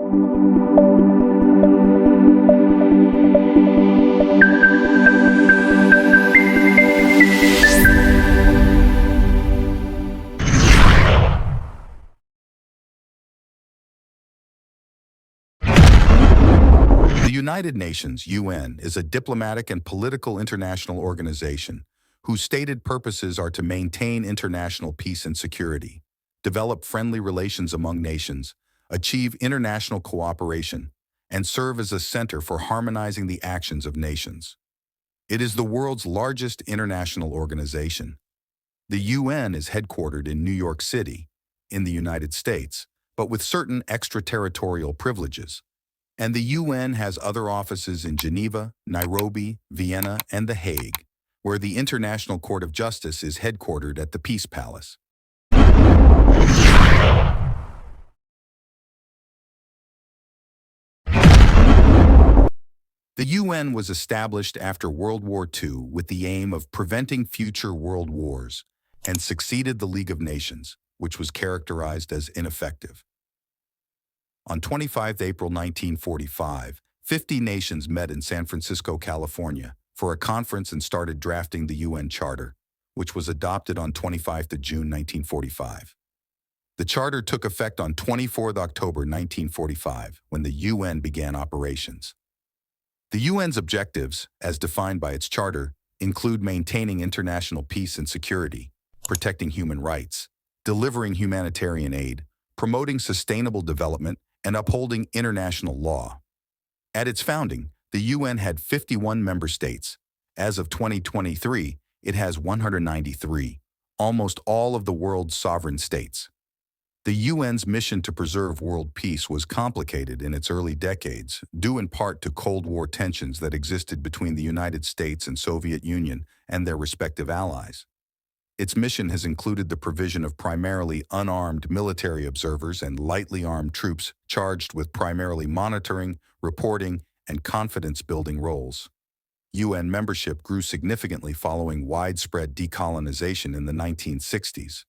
The United Nations, UN, is a diplomatic and political international organization whose stated purposes are to maintain international peace and security, develop friendly relations among nations, achieve international cooperation, and serve as a center for harmonizing the actions of nations. It is the world's largest international organization. The UN is headquartered in New York City, in the United States, but with certain extraterritorial privileges. And the UN has other offices in Geneva, Nairobi, Vienna, and The Hague, where the International Court of Justice is headquartered at the Peace Palace. The UN was established after World War II with the aim of preventing future world wars and succeeded the League of Nations, which was characterized as ineffective. On 25 April 1945, 50 nations met in San Francisco, California, for a conference and started drafting the UN Charter, which was adopted on 25 June 1945. The Charter took effect on 24 October 1945, when the UN began operations. The UN's objectives, as defined by its charter, include maintaining international peace and security, protecting human rights, delivering humanitarian aid, promoting sustainable development, and upholding international law. At its founding, the UN had 51 member states. As of 2023, it has 193, almost all of the world's sovereign states. The UN's mission to preserve world peace was complicated in its early decades, due in part to Cold War tensions that existed between the United States and Soviet Union and their respective allies. Its mission has included the provision of primarily unarmed military observers and lightly armed troops charged with primarily monitoring, reporting, and confidence-building roles. UN membership grew significantly following widespread decolonization in the 1960s.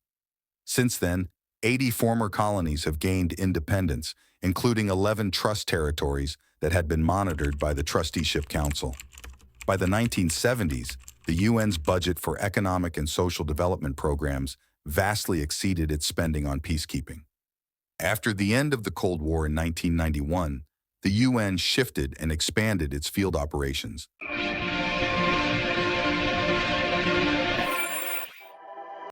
Since then, 80 former colonies have gained independence, including 11 trust territories that had been monitored by the Trusteeship Council. By the 1970s, the UN's budget for economic and social development programs vastly exceeded its spending on peacekeeping. After the end of the Cold War in 1991, the UN shifted and expanded its field operations.